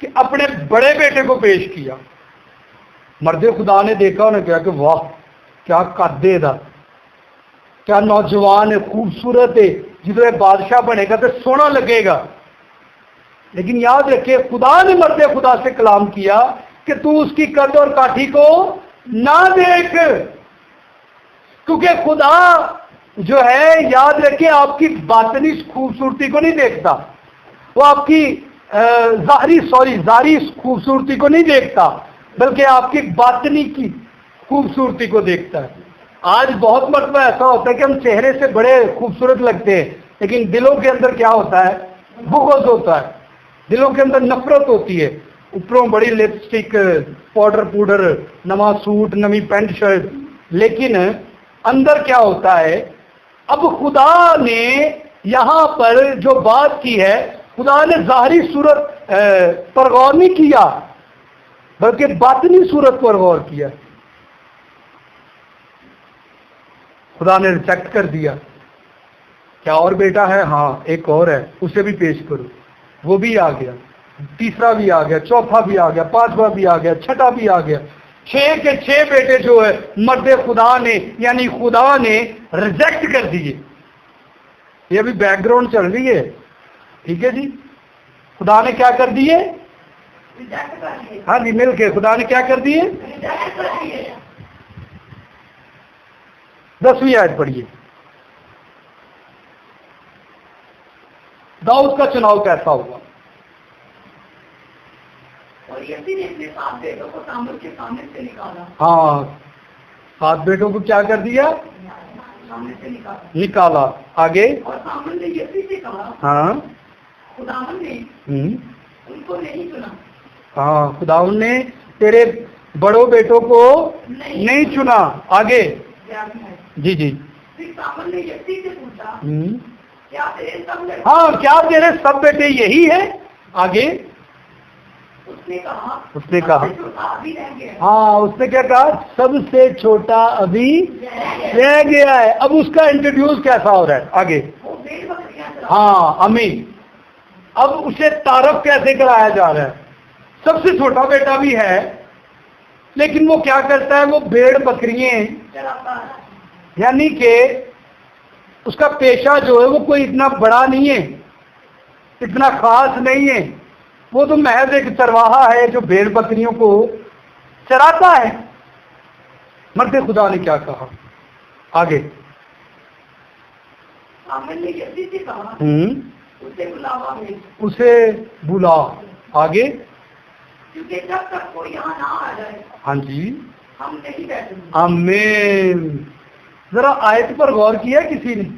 کہ اپنے بڑے بیٹے کو پیش کیا. مرد خدا نے دیکھا، انہیں کہا کہ واہ کیا قد دا، کیا نوجوان ہے، خوبصورت ہے، جدو بادشاہ بنے گا تو سونا لگے گا. لیکن یاد رکھے خدا نے مرد خدا سے کلام کیا کہ تو اس کی قد اور کاٹھی کو نہ دیکھ، کیونکہ خدا جو ہے یاد رکھے آپ کی باطنی خوبصورتی کو نہیں دیکھتا، وہ آپ کی ظاہری خوبصورتی کو نہیں دیکھتا، بلکہ آپ کی باطنی کی خوبصورتی کو دیکھتا ہے. آج بہت مرتبہ ایسا ہوتا ہے کہ ہم چہرے سے بڑے خوبصورت لگتے ہیں، لیکن دلوں کے اندر کیا ہوتا ہے؟ بغض ہوتا ہے، دلوں کے اندر نفرت ہوتی ہے. اوپروں بڑی لپسٹک، پاؤڈر، نواں سوٹ، نمی پینٹ شرٹ، لیکن اندر کیا ہوتا ہے؟ اب خدا نے یہاں پر جو بات کی ہے، خدا نے ظاہری صورت پر غور نہیں کیا، بلکہ باطنی صورت پر غور کیا. خدا نے ریجیکٹ کر دیا. کیا اور بیٹا ہے؟ ہاں ایک اور ہے، اسے بھی پیش کرو. وہ بھی آ گیا، تیسرا بھی آ گیا، چوتھا بھی آ گیا، پانچواں بھی آ گیا، چھٹا بھی آ گیا. 6 کے 6 بیٹے جو ہے مرد خدا نے یعنی خدا نے ریجیکٹ کر دیے. یہ ابھی بیک گراؤنڈ چل رہی ہے، ٹھیک ہے جی. خدا نے کیا کر دیے؟ ہاں جی مل کے خدا نے کیا کر دیے؟ 10ویں آیت پڑھیے. داؤد کا چناؤ کیسا ہوا؟ اور یسی نے اپنے 7 بیٹوں کو سامنے کے سامنے سے نکالا. ہاں 7 بیٹوں کو کیا کر دیا؟ سامنے سے نکالا. آگے؟ اور سامنے نے یسی سے کہا، ہاں خداوند نے ان کو نہیں چنا. ہاں خداوند نے تیرے بڑوں بیٹوں کو نہیں چنا. آگے؟ جی جی. پھر سامنے نے یسی سے پوچھا، کیا تیرے سب لڑکے؟ ہاں کیا تیرے سب بیٹے یہی ہے؟ آگے؟ اس نے کہا اس نے کہا ابھی رہ گیا. ہاں اس نے کیا کہا؟ سب سے چھوٹا ابھی رہ گیا ہے. اب اس کا انٹروڈیوس کیسا ہو رہا ہے؟ آگے؟ وہ بھیڑ بکریاں چراتا. ہاں امین. اب اسے تعارف کیسے کرایا جا رہا ہے؟ سب سے چھوٹا بیٹا بھی ہے، لیکن وہ کیا کرتا ہے؟ وہ بھیڑ بکریاں، چراتا ہے. یعنی کہ اس کا پیشہ جو ہے وہ کوئی اتنا بڑا نہیں ہے، اتنا خاص نہیں ہے. وہ تو محض ایک چرواہا ہے جو بھیڑ بکریوں کو چراتا ہے. مرد خدا نے کیا کہا؟ آگے؟ سامنے نے یسی سے کہا، اسے بلاوا بھیج. اسے بلا. آگے؟ کیونکہ جب تک وہ یہاں نہ آ جائے ہاں جی ہم نہیں بیٹھیں گے. آمین. ذرا آیت پر غور کیا کسی نے؟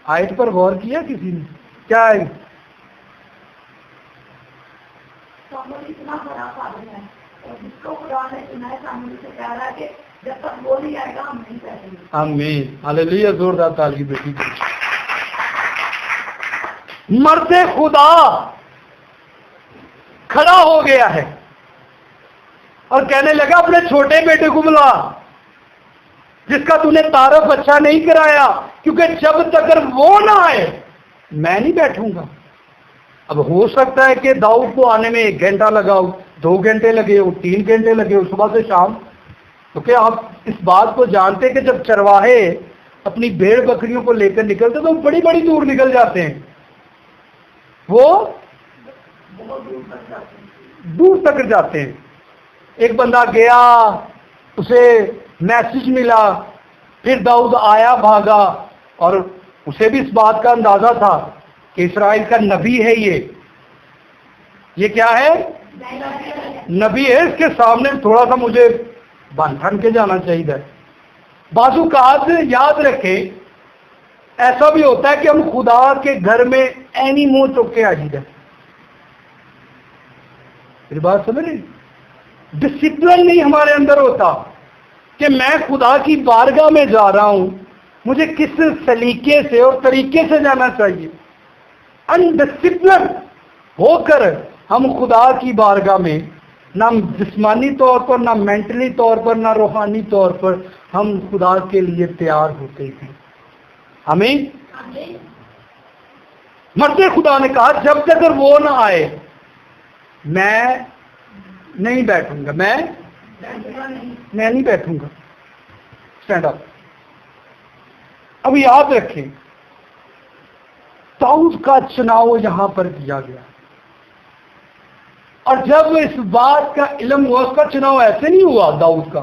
آیت پر غور کیا کسی نے؟ کیا ہے؟ سامنے اتنا بڑا قابل ہے، اور جس کو خدا نے چنا ہے سامنے سے کہہ رہا ہے کہ جب تک وہ نہیں آئے گا ہم نہیں بیٹھیں گے. آمین. ہلیلویہ. زوردار تالی بیٹی. مرد خدا کھڑا ہو گیا ہے اور کہنے لگا اپنے چھوٹے بیٹے کو بلا، جس کا تو نے تعارف اچھا نہیں کرایا، کیونکہ جب تک وہ نہ آئے میں نہیں بیٹھوں گا. اب ہو سکتا ہے کہ داؤد کو آنے میں 1 گھنٹہ لگا ہو، 2 گھنٹے لگے ہو، 3 گھنٹے لگے ہو، صبح سے شام. کیونکہ آپ اس بات کو جانتے کہ جب چرواہے اپنی بھیڑ بکریوں کو لے کر نکلتے تو بڑی بڑی دور نکل جاتے ہیں، وہ دور تک جاتے ہیں. ایک بندہ گیا، اسے میسج ملا، پھر داؤد آیا بھاگا، اور اسے بھی اس بات کا اندازہ تھا کہ اسرائیل کا نبی ہے. یہ کیا ہے؟ نبی ہے. اس کے سامنے تھوڑا سا مجھے بن ٹھن کے جانا چاہیے. بعض اوقات یاد رکھیں ایسا بھی ہوتا ہے کہ ہم خدا کے گھر میں اینی منہ چک کے آ جائیں. میری بات سمجھ رہے؟ ڈسپلن نہیں ہمارے اندر ہوتا کہ میں خدا کی بارگاہ میں جا رہا ہوں، مجھے کس سلیقے سے اور طریقے سے جانا چاہیے. انڈسپلن ہو کر ہم خدا کی بارگاہ میں نہ جسمانی طور پر، نہ مینٹلی طور پر، نہ روحانی طور پر ہم خدا کے لیے تیار ہوتے ہیں. آمین. مرتے خدا نے کہا جب تک وہ نہ آئے میں نہیں بیٹھوں گا، میں نہیں بیٹھوں گا. Stand up. اب یاد رکھیں داؤد کا چناؤ یہاں پر کیا گیا، اور جب اس بات کا علم ہوا، اس کا چناؤ ایسے نہیں ہوا داؤد کا،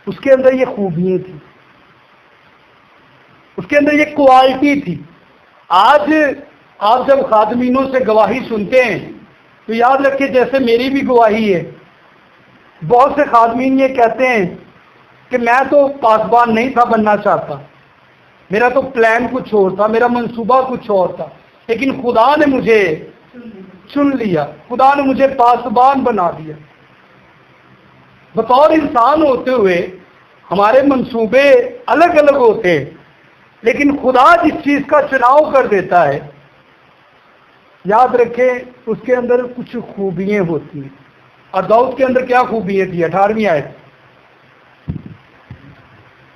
اس کے اندر یہ خوبیاں تھیں، اس کے اندر یہ کوالٹی تھی. آج آپ جب خادمینوں سے گواہی سنتے ہیں تو یاد رکھیں جیسے میری بھی گواہی ہے، بہت سے خادمین یہ کہتے ہیں کہ میں تو پاسبان نہیں تھا بننا چاہتا، میرا تو پلان کچھ اور تھا، میرا منصوبہ کچھ اور تھا، لیکن خدا نے مجھے چن لیا، خدا نے مجھے پاسبان بنا دیا. بطور انسان ہوتے ہوئے ہمارے منصوبے الگ الگ ہوتے ہیں، لیکن خدا جس چیز کا چناؤ کر دیتا ہے یاد رکھیں اس کے اندر کچھ خوبیاں ہوتی ہیں. اور داؤد کے اندر کیا خوبیاں تھی؟ 18ویں آیت.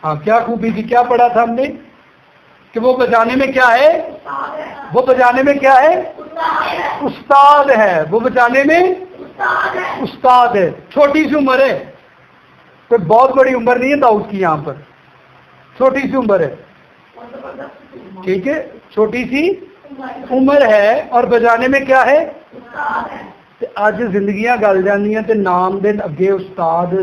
ہاں کیا خوبی تھی؟ کیا پڑھا تھا ہم نے کہ وہ بجانے میں کیا ہے؟ وہ بجانے میں کیا ہے؟ استاد ہے. وہ بجانے میں استاد ہے. چھوٹی سی عمر ہے، کوئی بہت بڑی عمر نہیں ہے داؤد کی، یہاں پر چھوٹی سی عمر ہے. ٹھیک ہے، چھوٹی سی عمر ہے اور بجانے میں کیا ہے؟ اج زندگیاں گل جاندیاں تے نام دے اگے استاد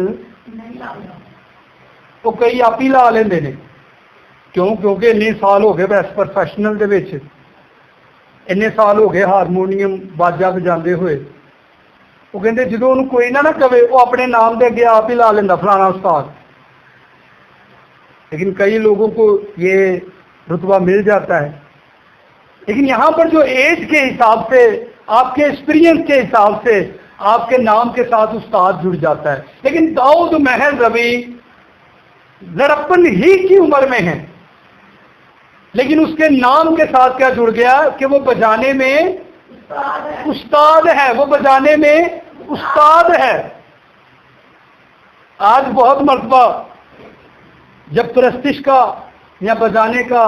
تو کئی آپ ہی لا لیندے نے. کیوں؟ کیونکہ اتنے سال ہو گئے بس پروفیشنل دے وچ، اتنے سال ہو گئے ہارمونیم باجا بجاندے ہوئے. وہ کہندے جدوں انہوں کوئی نہ کہے وہ اپنے نام دے اگے آپ ہی لا لیندا فلانا استاد. لیکن کئی لوگوں کو یہ رتبہ مل جاتا ہے. لیکن یہاں پر جو ایج کے حساب سے، آپ کے ایکسپیرینس کے حساب سے آپ کے نام کے ساتھ استاد جڑ جاتا ہے. لیکن داؤد محض ابھی لڑپن ہی کی عمر میں ہے، لیکن اس کے نام کے ساتھ کیا جڑ گیا کہ وہ بجانے میں استاد ہے. وہ بجانے میں استاد ہے. آج بہت مرتبہ جب پرستش کا یا بجانے کا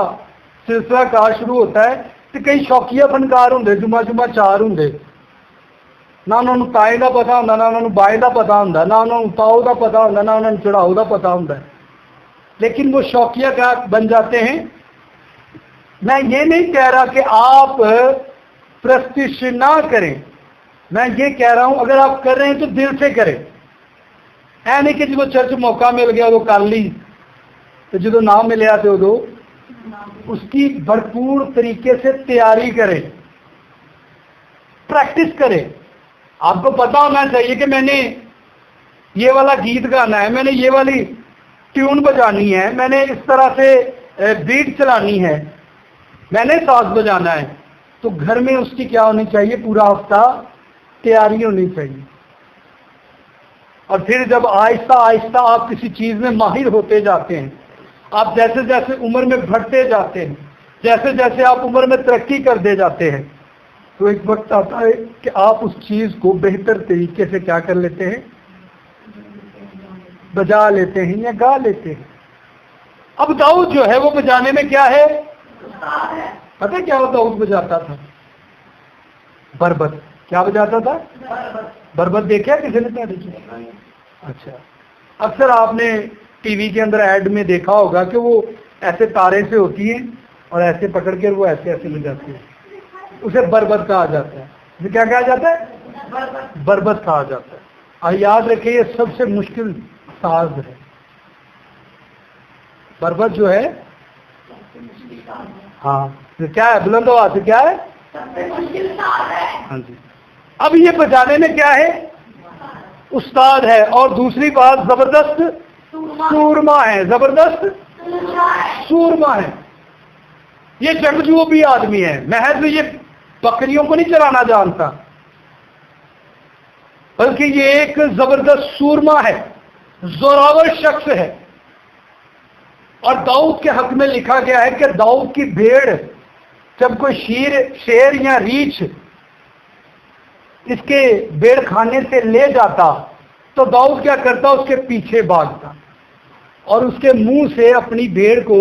سلسلہ کار شروع ہوتا ہے تو کئی شوقیہ فنکار ہوں، جمعہ چار ہوں، نہ انہوں نے تائیں کا پتا ہوں، نہ انہوں نے بائیں کا پتا ہوں، نہ انہوں نے تاؤ کا پتا ہوں، نہ انہوں نے چڑھاؤ کا پتا ہوں. لیکن وہ شوقیہ کا بن جاتے ہیں. میں یہ نہیں کہہ رہا کہ آپ پرستش نہ کریں، میں یہ کہہ رہا ہوں اگر آپ کر رہے ہیں تو دل سے کریں. ہے نہیں کہ جب چرچ موقع مل گیا وہ کر لی، تو جدو نام ملیا تو ادو اس کی بھرپور طریقے سے تیاری کریں، پریکٹس کریں. آپ کو پتا ہونا چاہیے کہ میں نے یہ والا گیت گانا ہے، میں نے یہ والی ٹیون بجانی ہے، میں نے اس طرح سے بیٹ چلانی ہے، میں نے ساز بجانا ہے. تو گھر میں اس کی کیا ہونی چاہیے؟ پورا ہفتہ تیاری ہونی چاہیے. اور پھر جب آہستہ آہستہ آپ کسی چیز میں ماہر ہوتے جاتے ہیں، آپ جیسے جیسے عمر میں بڑھتے جاتے ہیں، جیسے جیسے آپ عمر میں ترقی کرتے جاتے ہیں، تو ایک وقت آتا ہے کہ آپ اس چیز کو بہتر طریقے سے کیا کر لیتے ہیں؟ بجا لیتے ہیں یا گا لیتے ہیں. اب داؤد جو ہے وہ بجانے میں کیا ہے؟ پتہ ہے کیا وہ داؤد بجاتا تھا؟ بربت. کیا بجاتا تھا؟ بربت. دیکھا کسی نے؟ اچھا، اکثر آپ نے ٹی وی کے اندر ایڈ میں دیکھا ہوگا کہ وہ ایسے تارے سے ہوتی ہیں اور ایسے پکڑ کے وہ ایسے ایسے لے جاتی ہے. اسے بربت کہا جاتا ہے. اسے کیا کہا جاتا ہے؟ بربت کہا جاتا ہے. اور یاد رکھیں یہ سب سے مشکل ساز ہے. بربت جو ہے، ہاں کیا ہے؟ بلند آواز سے کیا ہے؟ ہاں جی. اب یہ بجانے میں کیا ہے؟ استاد ہے. اور دوسری بات زبردست سورما ہے. زبردست سورما ہے. یہ جنگجو بھی آدمی ہے، محض یہ بکریوں کو نہیں چلانا جانتا، بلکہ یہ ایک زبردست سورما ہے، زوراور شخص ہے. اور داؤد کے حق میں لکھا گیا ہے کہ داؤد کی بھیڑ جب کوئی شیر یا ریچھ اس کے بھیڑ کھانے سے لے جاتا تو داؤد کیا کرتا؟ اس کے پیچھے بھاگتا اور اس کے منہ سے اپنی بھیڑ کو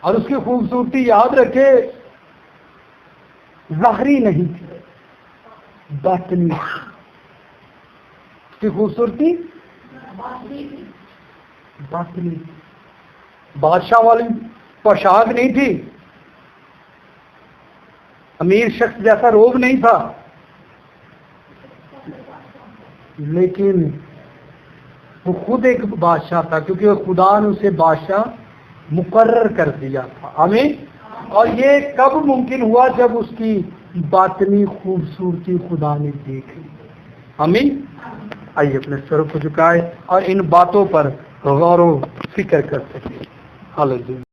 اور اس کی خوبصورتی یاد رکھے ظاہری نہیں تھی، باطنی تھی۔ اس کی خوبصورتی باطنی تھی، بادشاہ والی پوشاک نہیں تھی، امیر شخص جیسا روب نہیں تھا، لیکن وہ خود ایک بادشاہ تھا، کیونکہ وہ خدا نے اسے بادشاہ مقرر کر دیا تھا۔ آمین۔ اور یہ کب ممکن ہوا؟ جب اس کی باطنی خوبصورتی خدا نے دیکھ لی۔ آمین۔ آئیے اپنے سر کو جھکائے اور ان باتوں پر غور و فکر کر سکیں۔ ہاللویا۔